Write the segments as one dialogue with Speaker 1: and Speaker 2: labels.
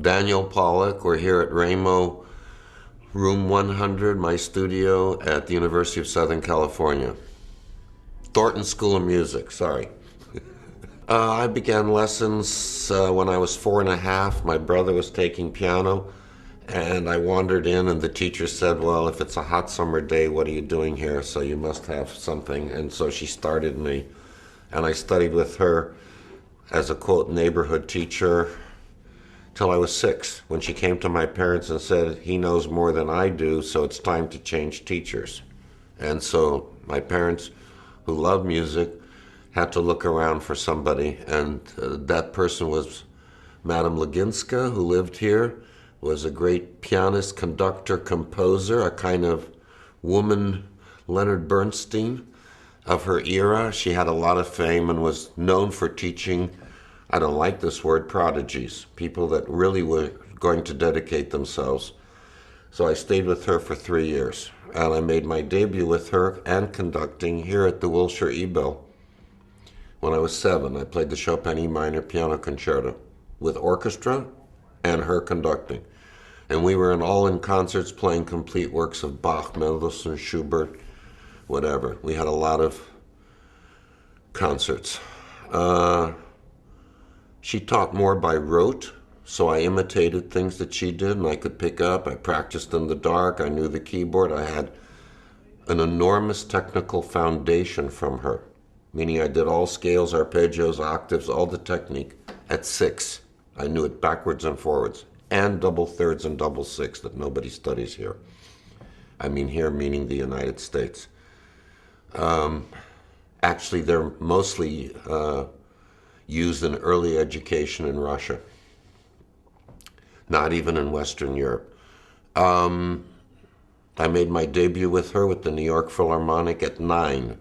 Speaker 1: Daniel Pollack. We're here at Ramo, room 100, my studio at the University of Southern California. Thornton School of Music, sorry. I began lessons when I was 4.5. My brother was taking piano, and I wandered in, and the teacher said, well, if it's a hot summer day, what are you doing here? So you must have something. And so she started me, and I studied with her as a, quote, neighborhood teacher till I was 6, when she came to my parents and said, he knows more than I do, so it's time to change teachers. And so my parents, who love music, had to look around for somebody, and that person was Madame Leginska, who lived here, was a great pianist, conductor, composer, a kind of woman Leonard Bernstein of her era. She had a lot of fame and was known for teaching, I don't like this word, prodigies, people that really were going to dedicate themselves. So I stayed with her for 3 years, and I made my debut with her and conducting here at the Wilshire Ebell. When I was 7, I played the Chopin E minor piano concerto with orchestra and her conducting. And we were in concerts playing complete works of Bach, Mendelssohn, Schubert, whatever. We had a lot of concerts. She taught more by rote, so I imitated things that she did and I could pick up. I practiced in the dark. I knew the keyboard. I had an enormous technical foundation from her, meaning I did all scales, arpeggios, octaves, all the technique at 6. I knew it backwards and forwards, and double thirds and double sixths that nobody studies here. I mean here meaning the United States. Actually, they're mostly used in early education in Russia, not even in Western Europe. I made my debut with her with the New York Philharmonic at 9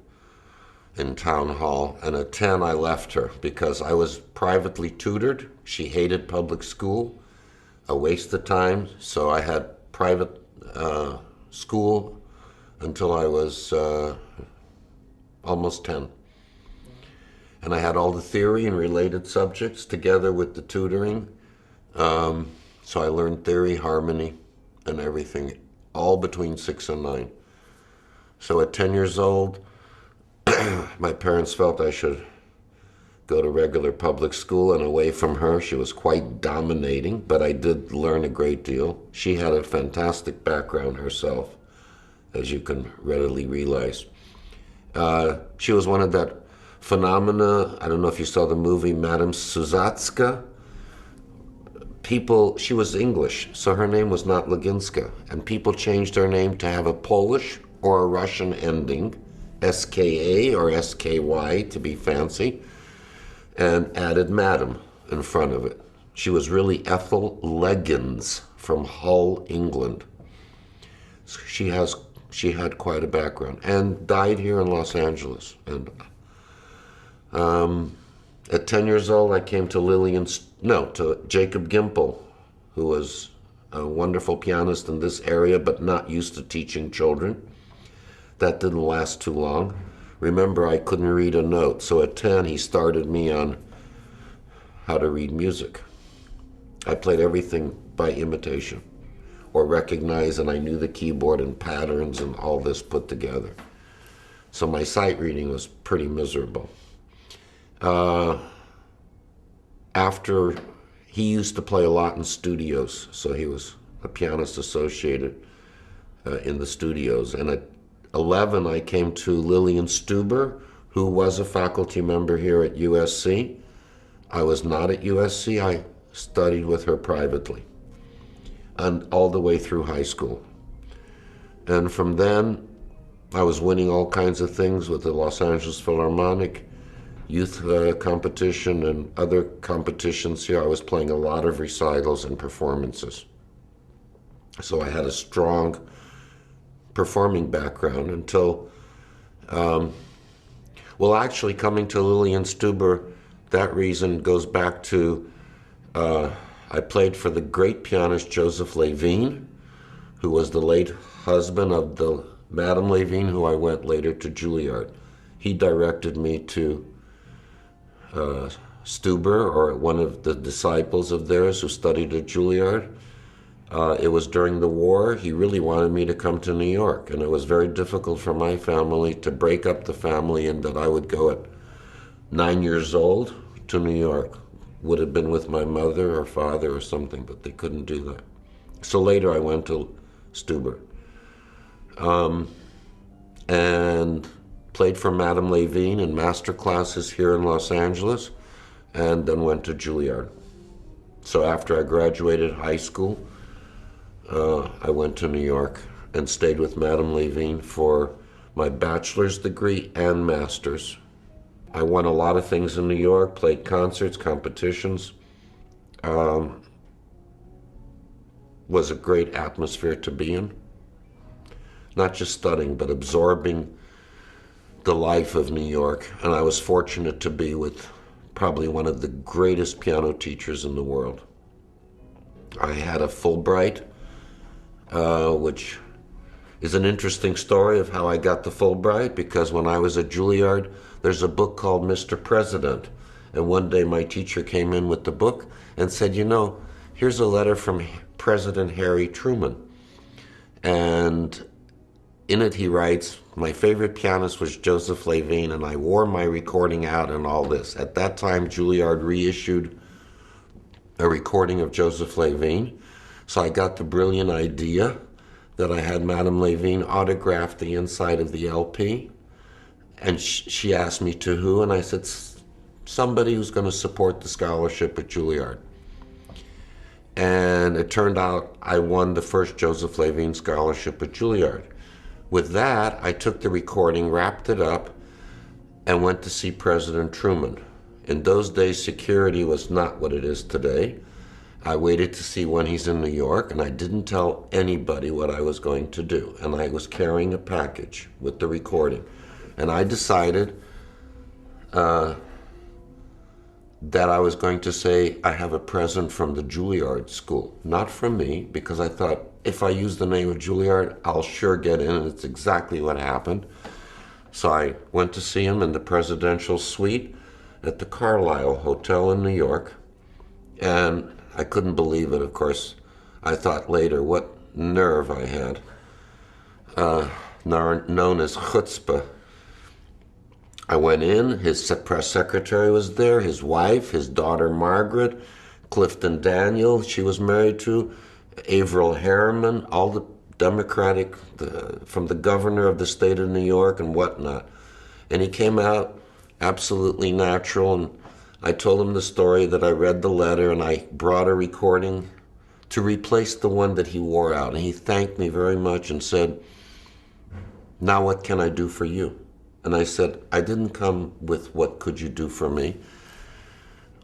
Speaker 1: in Town Hall, and at 10 I left her because I was privately tutored. She hated public school, a waste of time, so I had private school until I was almost 10. And I had all the theory and related subjects together with the tutoring. So I learned theory, harmony, and everything, all between 6 and 9. So at 10 years old, my parents felt I should go to regular public school and away from her. She was quite dominating, but I did learn a great deal. She had a fantastic background herself, as you can readily realize. She was one of that phenomena. I don't know if you saw the movie Madame Suzatska. She was English, so her name was not Leginska, and people changed her name to have a Polish or a Russian ending, SKA or SKY to be fancy, and added Madam in front of it. She was really Ethel Leggins from Hull, England. She had quite a background and died here in Los Angeles. And at 10 years old, I came to Jacob Gimple, who was a wonderful pianist in this area, but not used to teaching children. That didn't last too long. Remember, I couldn't read a note, so at 10, he started me on how to read music. I played everything by imitation, or recognize, and I knew the keyboard and patterns and all this put together. So my sight reading was pretty miserable. After, he used to play a lot in studios, so he was a pianist associated in the studios. And at 11, I came to Lillian Stuber, who was a faculty member here at USC. I was not at USC. I studied with her privately, and all the way through high school. And from then, I was winning all kinds of things with the Los Angeles Philharmonic, youth competition and other competitions here. I was playing a lot of recitals and performances. So I had a strong performing background until, actually coming to Lillian Stuber, that reason goes back to, I played for the great pianist Joseph Levine, who was the late husband of the Madame Levine, who I went later to Juilliard. He directed me to Stuber, or one of the disciples of theirs who studied at Juilliard. It was during the war. He really wanted me to come to New York, and it was very difficult for my family to break up the family and that I would go at 9 years old to New York. Would have been with my mother or father or something, but they couldn't do that. So later I went to Stuber and played for Madame Levine in master classes here in Los Angeles, and then went to Juilliard. So after I graduated high school, I went to New York and stayed with Madame Levine for my bachelor's degree and master's. I won a lot of things in New York, played concerts, competitions. Was a great atmosphere to be in. Not just studying, but absorbing the life of New York. And I was fortunate to be with probably one of the greatest piano teachers in the world. I had a Fulbright, which is an interesting story of how I got the Fulbright, because when I was at Juilliard, there's a book called Mr. President. And one day my teacher came in with the book and said, you know, here's a letter from President Harry Truman. And in it he writes, my favorite pianist was Joseph Levine, and I wore my recording out and all this. At that time, Juilliard reissued a recording of Joseph Levine. So I got the brilliant idea that I had Madame Levine autograph the inside of the LP. And she asked me to who, and I said, somebody who's going to support the scholarship at Juilliard. And it turned out I won the first Joseph Levine scholarship at Juilliard. With that, I took the recording, wrapped it up, and went to see President Truman. In those days, security was not what it is today. I waited to see when he's in New York, and I didn't tell anybody what I was going to do. And I was carrying a package with the recording. And I decided that I was going to say, I have a present from the Juilliard School. Not from me, because I thought, if I use the name of Juilliard, I'll sure get in, and it's exactly what happened. So I went to see him in the presidential suite at the Carlisle Hotel in New York, and I couldn't believe it, of course. I thought later what nerve I had, known as chutzpah. I went in, his press secretary was there, his wife, his daughter Margaret, Clifton Daniel, she was married to, Averil Harriman, all the Democratic, from the governor of the state of New York and whatnot. And he came out absolutely natural, and I told him the story that I read the letter and I brought a recording to replace the one that he wore out. And he thanked me very much and said, now what can I do for you? And I said, I didn't come with what could you do for me.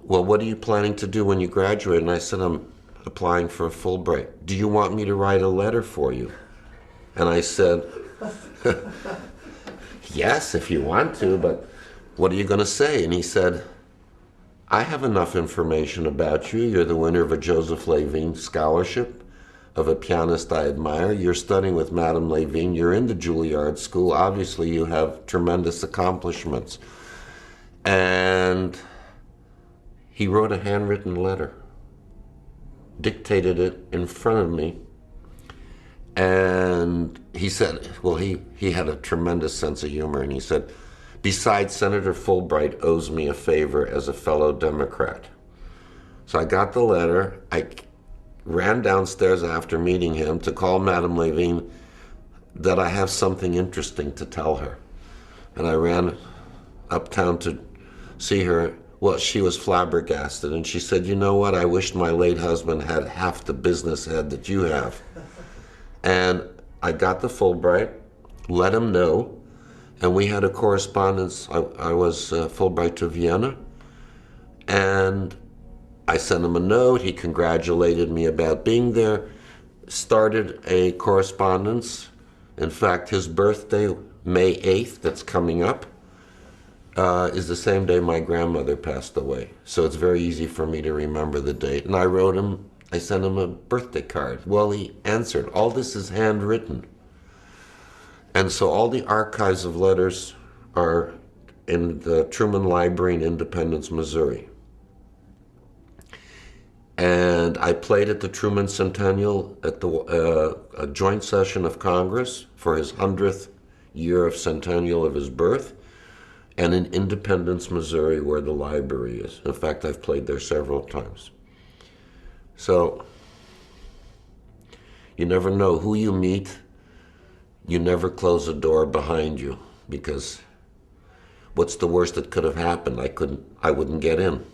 Speaker 1: Well, what are you planning to do when you graduate? And I said, I'm applying for a Fulbright. Do you want me to write a letter for you? And I said, yes, if you want to, but what are you going to say? And he said, I have enough information about you. You're the winner of a Joseph Levine scholarship, of a pianist I admire. You're studying with Madame Levine. You're in the Juilliard School. Obviously, you have tremendous accomplishments. And he wrote a handwritten letter, dictated it in front of me. And he said, well, he had a tremendous sense of humor. And he said, besides, Senator Fulbright owes me a favor as a fellow Democrat. So I got the letter. I ran downstairs after meeting him to call Madame Levine that I have something interesting to tell her. And I ran uptown to see her. Well, she was flabbergasted, and she said, you know what, I wished my late husband had half the business head that you have. And I got the Fulbright, let him know, and we had a correspondence. I was Fulbright to Vienna, and I sent him a note. He congratulated me about being there, started a correspondence. In fact, his birthday, May 8th, that's coming up, is the same day my grandmother passed away. So it's very easy for me to remember the date. And I sent him a birthday card. Well, he answered. All this is handwritten. And so all the archives of letters are in the Truman Library in Independence, Missouri. And I played at the Truman Centennial at a joint session of Congress for his 100th year of centennial of his birth, and in Independence, Missouri, where the library is. In fact, I've played there several times. So, you never know who you meet. You never close a door behind you, because what's the worst that could have happened? I wouldn't get in.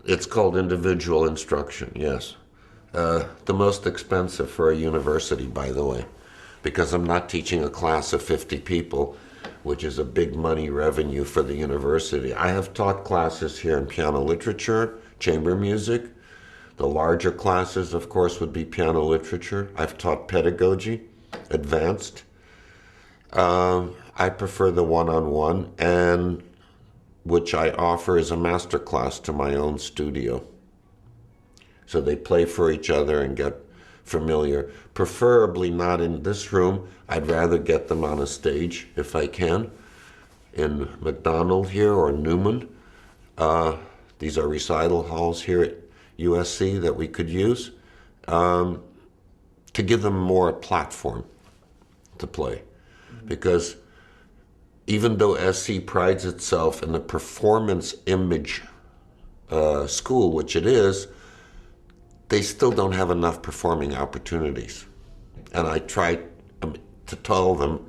Speaker 1: It's called individual instruction, yes. The most expensive for a university, by the way, because I'm not teaching a class of 50 people, which is a big money revenue for the university. I have taught classes here in piano literature, chamber music. The larger classes, of course, would be piano literature. I've taught pedagogy, advanced. I prefer the one-on-one, and which I offer as a master class to my own studio. So they play for each other and get familiar. Preferably not in this room. I'd rather get them on a stage, if I can, in McDonald here or Newman. These are recital halls here at USC that we could use to give them more a platform to play. Because even though SC prides itself in the performance image school, which it is, they still don't have enough performing opportunities. And I try to tell them,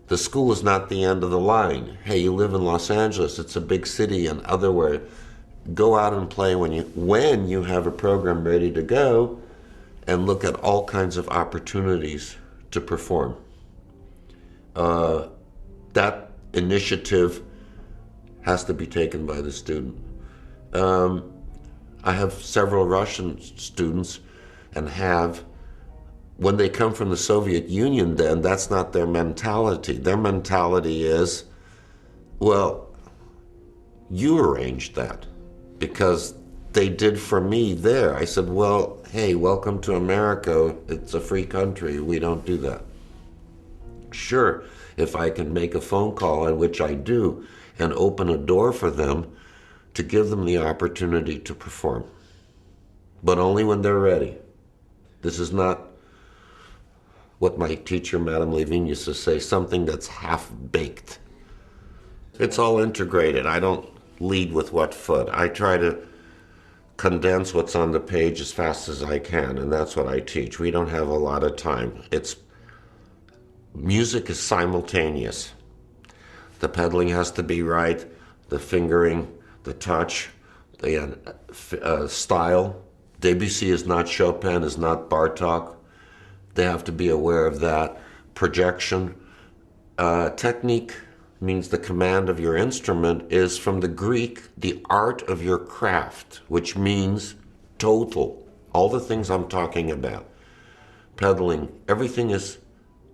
Speaker 1: the school is not the end of the line. Hey, you live in Los Angeles, it's a big city, and otherwhere. Go out and play when you have a program ready to go, and look at all kinds of opportunities to perform. That initiative has to be taken by the student. I have several Russian students, and when they come from the Soviet Union, then that's not their mentality. Their mentality is, well, you arranged that because they did for me there. I said, well, hey, welcome to America. It's a free country. We don't do that. Sure, if I can make a phone call, and which I do, and open a door for them to give them the opportunity to perform. But only when they're ready. This is not what my teacher, Madame Levine, used to say, something that's half-baked. It's all integrated. I don't lead with what foot. I try to condense what's on the page as fast as I can, and that's what I teach. We don't have a lot of time. Music is simultaneous. The pedaling has to be right, the fingering, the touch, the style. Debussy is not Chopin, is not Bartok. They have to be aware of that. Projection. Technique means the command of your instrument is from the Greek, the art of your craft, which means total. All the things I'm talking about. Pedaling, everything is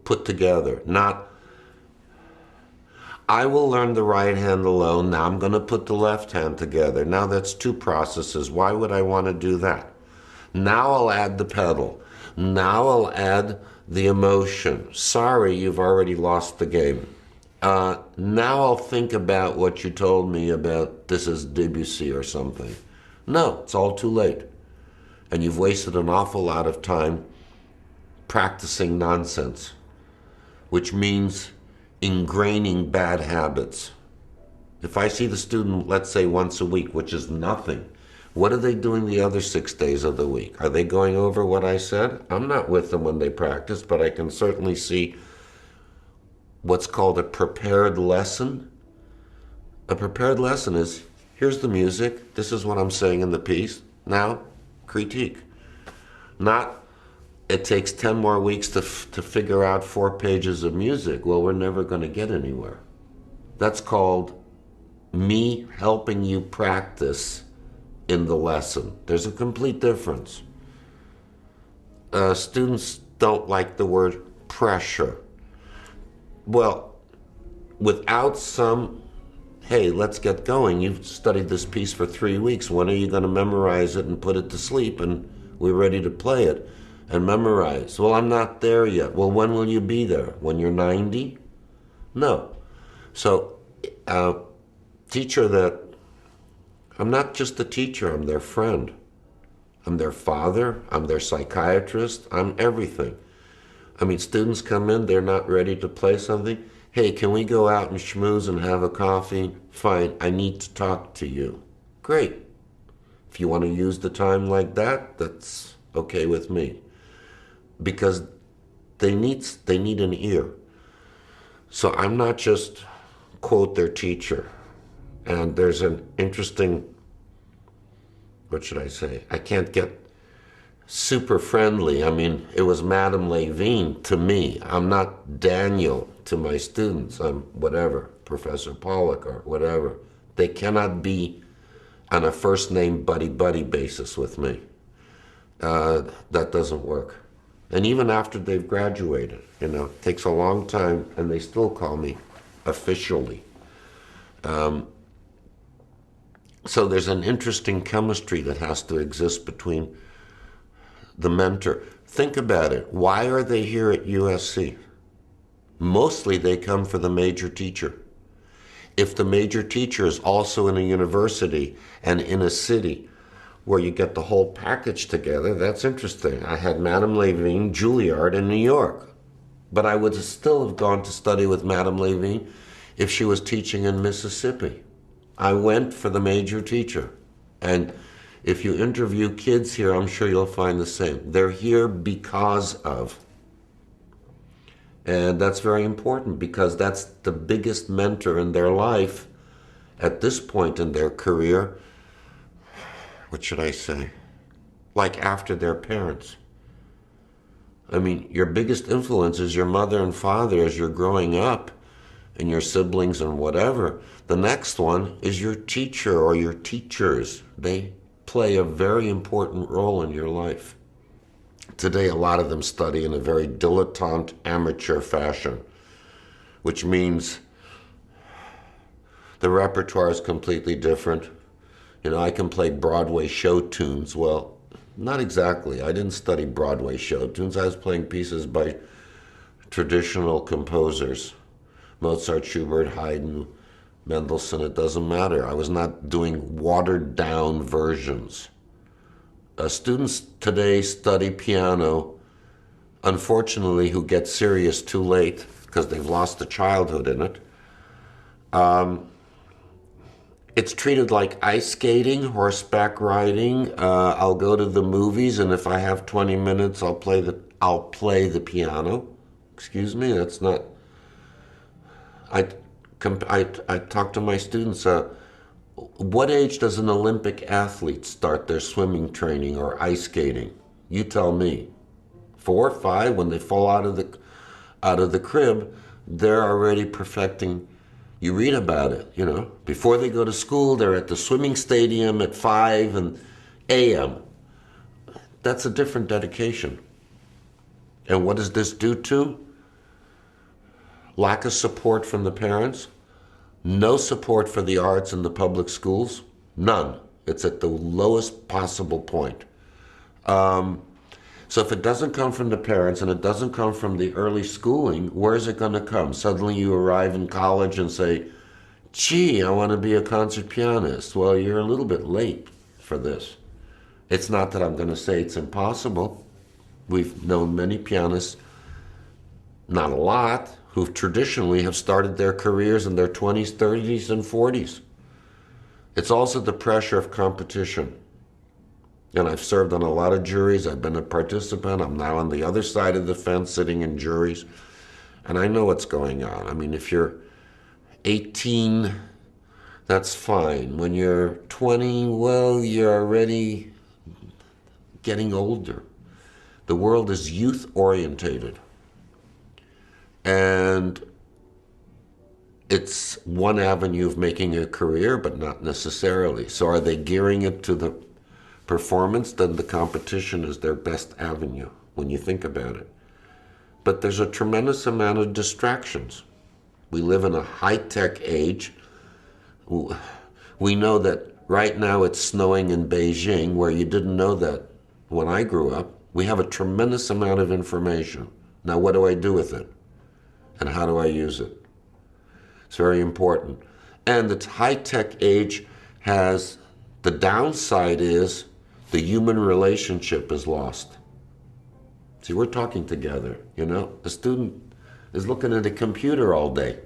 Speaker 1: put together, not, I will learn the right hand alone, now I'm going to put the left hand together. Now that's two processes. Why would I want to do that? Now I'll add the pedal. Now I'll add the emotion. Sorry, you've already lost the game. Now I'll think about what you told me about this is Debussy or something. No, it's all too late. And you've wasted an awful lot of time practicing nonsense, which means ingraining bad habits. If I see the student, let's say once a week, which is nothing, what are they doing the other 6 days of the week? Are they going over what I said? I'm not with them when they practice, but I can certainly see what's called a prepared lesson. A prepared lesson is, here's the music, this is what I'm saying in the piece, now critique. Not, it takes 10 more weeks to figure out 4 pages of music. Well, we're never going to get anywhere. That's called me helping you practice in the lesson. There's a complete difference. Students don't like the word pressure. Well, without some, hey, let's get going. You've studied this piece for 3 weeks. When are you going to memorize it and put it to sleep and we're ready to play it and memorize? Well, I'm not there yet. Well, when will you be there? When you're 90? No. So, teacher that, I'm not just a teacher, I'm their friend. I'm their father, I'm their psychiatrist, I'm everything. I mean, students come in, they're not ready to play something. Hey, can we go out and schmooze and have a coffee? Fine, I need to talk to you. Great. If you want to use the time like that, that's okay with me. Because they need an ear. So I'm not just quote their teacher. And there's an interesting, what should I say? I can't get super friendly. I mean, it was Madame Levine to me. I'm not Daniel to my students. I'm whatever, Professor Pollack or whatever. They cannot be on a first name buddy-buddy basis with me. That doesn't work. And even after they've graduated, it takes a long time and they still call me officially. So there's an interesting chemistry that has to exist between the mentor. Think about it. Why are they here at USC? Mostly they come for the major teacher. If the major teacher is also in a university and in a city where you get the whole package together, that's interesting. I had Madame Levine, Juilliard in New York. But I would still have gone to study with Madame Levine if she was teaching in Mississippi. I went for the major teacher. And if you interview kids here, I'm sure you'll find the same. They're here because of. And that's very important because that's the biggest mentor in their life at this point in their career. What should I say? Like after their parents. I mean, your biggest influence is your mother and father as you're growing up and your siblings and whatever. The next one is your teacher or your teachers. They play a very important role in your life. Today, a lot of them study in a very dilettante, amateur fashion, which means the repertoire is completely different. I can play Broadway show tunes. Well, not exactly. I didn't study Broadway show tunes. I was playing pieces by traditional composers. Mozart, Schubert, Haydn, Mendelssohn, it doesn't matter. I was not doing watered down versions. Students today study piano, unfortunately, who get serious too late because they've lost the childhood in it. It's treated like ice skating, horseback riding. I'll go to the movies, and if I have 20 minutes, I'll play the piano. Excuse me, that's not. I talk to my students. What age does an Olympic athlete start their swimming training or ice skating? You tell me. 4, 5, when they fall out of the crib, they're already perfecting. You read about it, Before they go to school, they're at the swimming stadium at 5 a.m. That's a different dedication. And what does this do to? Lack of support from the parents. No support for the arts in the public schools. None. It's at the lowest possible point. So if it doesn't come from the parents and it doesn't come from the early schooling, where is it going to come? Suddenly you arrive in college and say, gee, I want to be a concert pianist. Well, you're a little bit late for this. It's not that I'm going to say it's impossible. We've known many pianists, not a lot, who traditionally have started their careers in their 20s, 30s, and 40s. It's also the pressure of competition. And I've served on a lot of juries. I've been a participant. I'm now on the other side of the fence sitting in juries. And I know what's going on. I mean, if you're 18, that's fine. When you're 20, well, you're already getting older. The world is youth-orientated. And it's one avenue of making a career, but not necessarily. So are they gearing it to the performance? Then the competition is their best avenue when you think about it. But there's a tremendous amount of distractions. We live in a high-tech age. We know that right now it's snowing in Beijing, where you didn't know that when I grew up. We have a tremendous amount of information. Now, what do I do with it? And how do I use it? It's very important. And the high-tech age has, the downside is The human relationship is lost. See, we're talking together, you know? The student is looking at a computer all day.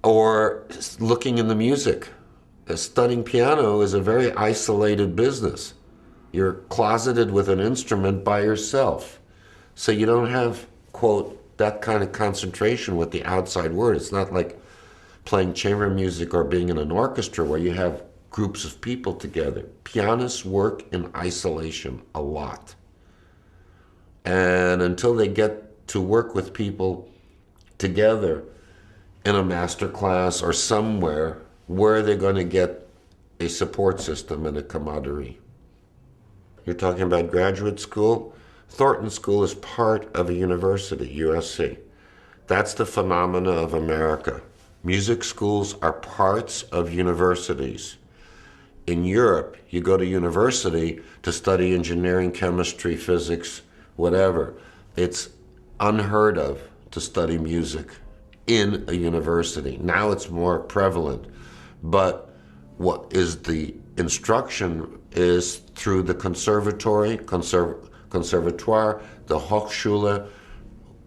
Speaker 1: Or looking in the music. Studying piano is a very isolated business. You're closeted with an instrument by yourself. So you don't have, quote, that kind of concentration with the outside world. It's not like playing chamber music or being in an orchestra where you have groups of people together. Pianists work in isolation a lot. And until they get to work with people together in a master class or somewhere, where are they going to get a support system and a camaraderie? You're talking about graduate school? Thornton School is part of a university, USC. That's the phenomena of America. Music schools are parts of universities. In Europe, you go to university to study engineering, chemistry, physics, whatever. It's unheard of to study music in a university. Now it's more prevalent. But what is the instruction is through the conservatory, conservatoire, the Hochschule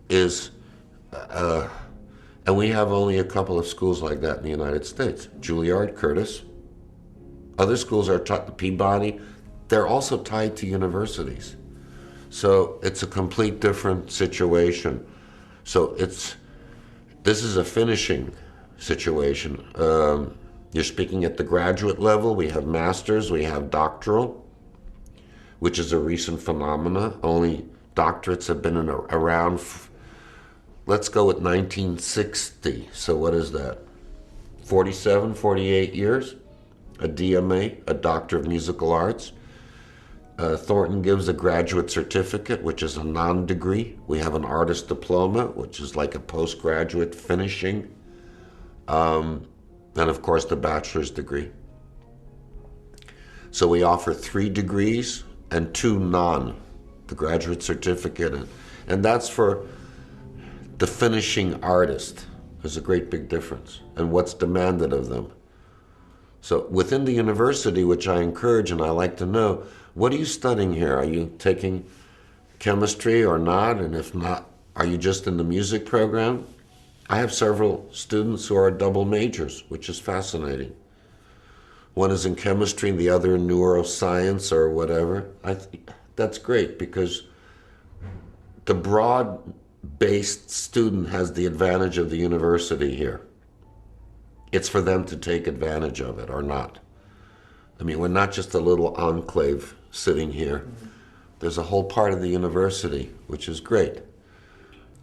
Speaker 1: is, and we have only a couple of schools like that in the United States. Juilliard, Curtis. Other schools are taught to Peabody. They're also tied to universities. So it's a complete different situation. So this is a finishing situation. You're speaking at the graduate level. We have masters, we have doctoral, which is a recent phenomena. Only doctorates have been around, let's go with 1960. So what is that? 47, 48 years? A DMA, a Doctor of Musical Arts. Thornton gives a graduate certificate, which is a non-degree. We have an artist diploma, which is like a postgraduate finishing. And of course the bachelor's degree. So we offer 3 degrees and 2 non, the graduate certificate. And that's for the finishing artist. There's a great big difference. And what's demanded of them. So within the university, which I encourage and I like to know, what are you studying here? Are you taking chemistry or not? And if not, are you just in the music program? I have several students who are double majors, which is fascinating. One is in chemistry and the other in neuroscience or whatever. That's great because the broad-based student has the advantage of the university here. It's for them to take advantage of it or not. I mean, we're not just a little enclave sitting here. There's a whole part of the university, which is great.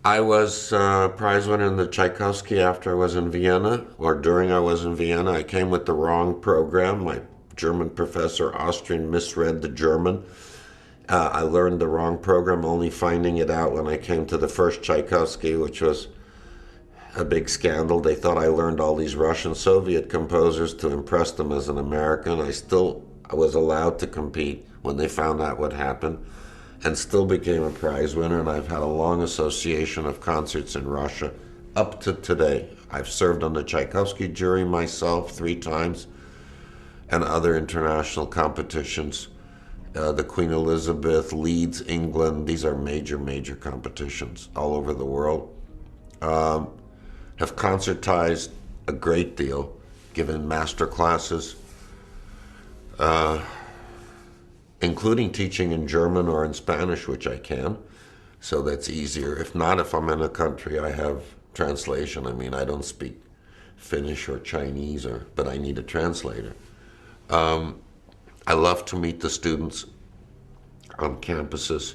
Speaker 1: I was prize winner in the Tchaikovsky after I was in Vienna, or during I was in Vienna. I came with the wrong program. My German professor, Austrian, misread the German. I learned the wrong program, only finding it out when I came to the first Tchaikovsky, which was a big scandal. They thought I learned all these Russian Soviet composers to impress them as an American. I was allowed to compete when they found out what happened, and still became a prize winner. And I've had a long association of concerts in Russia up to today. I've served on the Tchaikovsky jury myself 3 times and other international competitions. The Queen Elizabeth, Leeds, England, these are major, major competitions all over the world. Have concertized a great deal, given master classes, including teaching in German or in Spanish, which I can, so that's easier. If not, if I'm in a country, I have translation. I mean, I don't speak Finnish or Chinese, but I need a translator. I love to meet the students on campuses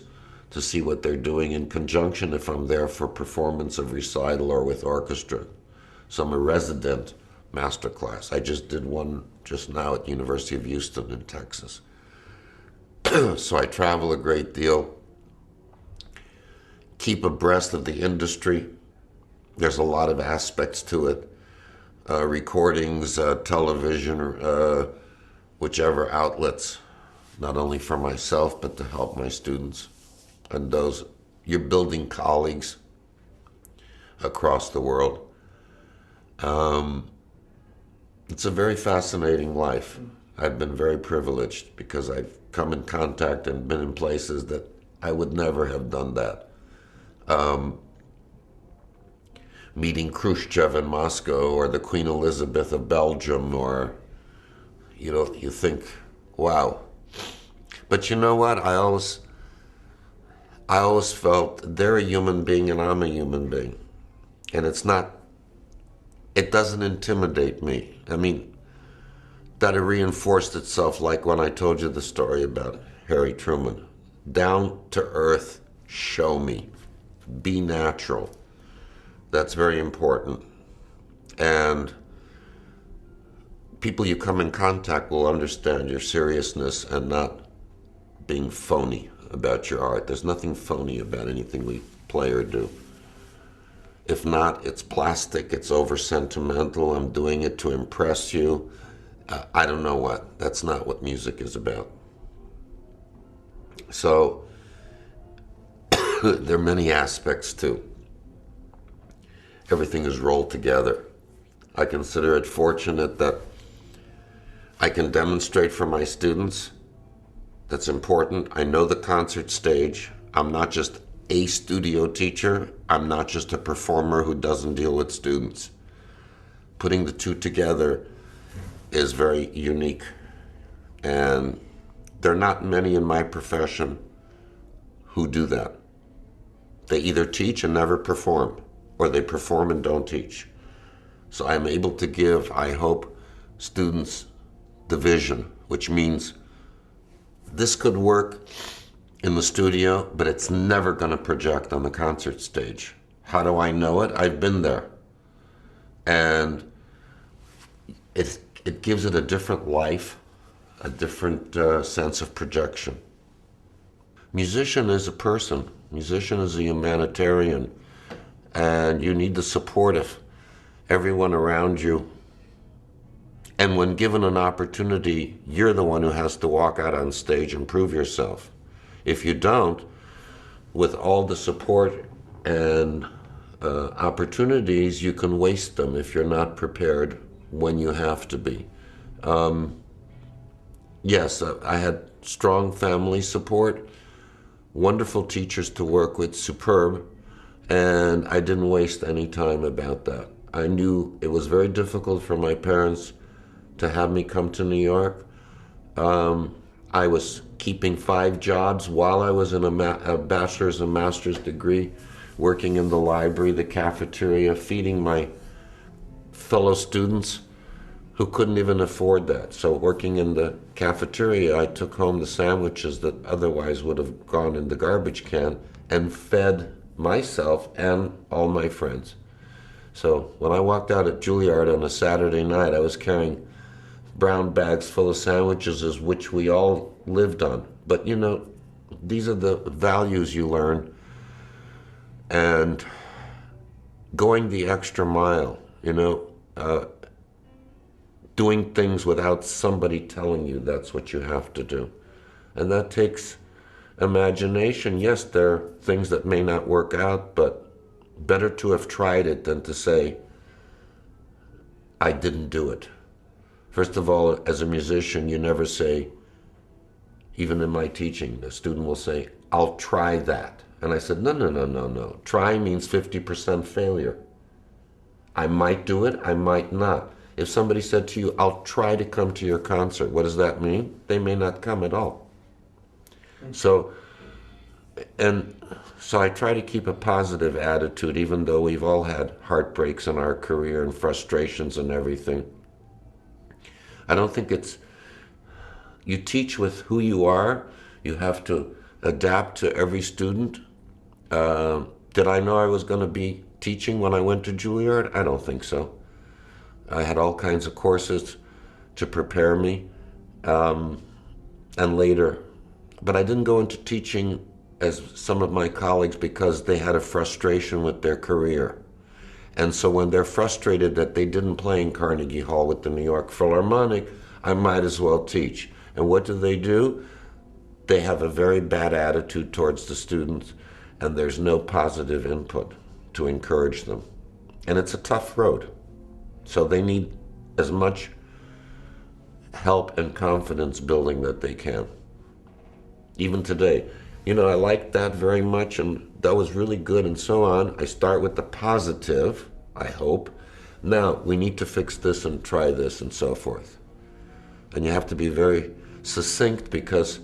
Speaker 1: to see what they're doing in conjunction if I'm there for performance of recital or with orchestra. So I'm a resident master class. I just did one just now at University of Houston in Texas. So I travel a great deal, keep abreast of the industry. There's a lot of aspects to it. Recordings, television, whichever outlets, not only for myself, but to help my students. And you're building colleagues across the world. It's a very fascinating life. I've been very privileged because I've come in contact and been in places that I would never have done that. Meeting Khrushchev in Moscow or the Queen Elizabeth of Belgium, or, you think, wow. But you know what? I always felt they're a human being and I'm a human being. And it doesn't intimidate me. I mean, that it reinforced itself like when I told you the story about Harry Truman. Down to earth, show me. Be natural. That's very important. And people you come in contact will understand your seriousness and not being phony about your art. There's nothing phony about anything we play or do. If not, it's plastic, it's over-sentimental, I'm doing it to impress you. I don't know what. That's not what music is about. So, there are many aspects too. Everything is rolled together. I consider it fortunate that I can demonstrate for my students. That's important. I know the concert stage. I'm not just a studio teacher. I'm not just a performer who doesn't deal with students. Putting the two together is very unique. And there are not many in my profession who do that. They either teach and never perform, or they perform and don't teach. So I'm able to give, I hope, students the vision, which means this could work in the studio, but it's never going to project on the concert stage. How do I know it? I've been there. And it gives it a different life, a different sense of projection. Musician is a person. Musician is a humanitarian. And you need the support of everyone around you. And when given an opportunity, you're the one who has to walk out on stage and prove yourself. If you don't, with all the support and opportunities, you can waste them if you're not prepared when you have to be. Yes, I had strong family support, wonderful teachers to work with, superb, and I didn't waste any time about that. I knew it was very difficult for my parents to have me come to New York. I was keeping 5 jobs while I was in a bachelor's and master's degree, working in the library, the cafeteria, feeding my fellow students who couldn't even afford that. So working in the cafeteria, I took home the sandwiches that otherwise would have gone in the garbage can and fed myself and all my friends. So when I walked out at Juilliard on a Saturday night, I was carrying brown bags full of sandwiches, which we all lived on. But these are the values you learn. And going the extra mile, doing things without somebody telling you that's what you have to do. And that takes imagination. Yes, there are things that may not work out, but better to have tried it than to say, I didn't do it. First of all, as a musician, you never say, even in my teaching, the student will say, I'll try that. And I said, no. Try means 50% failure. I might do it, I might not. If somebody said to you, I'll try to come to your concert, what does that mean? They may not come at all. So I try to keep a positive attitude, even though we've all had heartbreaks in our career and frustrations and everything. I don't think you teach with who you are. You have to adapt to every student. Did I know I was going to be teaching when I went to Juilliard? I don't think so. I had all kinds of courses to prepare me, and later. But I didn't go into teaching as some of my colleagues because they had a frustration with their career. And so when they're frustrated that they didn't play in Carnegie Hall with the New York Philharmonic, I might as well teach. And what do? They have a very bad attitude towards the students, and there's no positive input to encourage them. And it's a tough road. So they need as much help and confidence building that they can. Even today, I like that very much, and that was really good, and so on. I start with the positive, I hope. Now, we need to fix this and try this and so forth. And you have to be very succinct because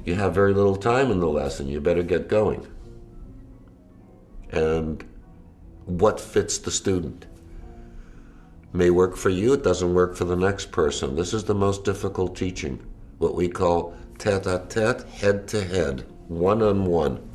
Speaker 1: you have very little time in the lesson. You better get going. And what fits the student may work for you, it doesn't work for the next person. This is the most difficult teaching, what we call tete-a-tete, head-to-head, one-on-one.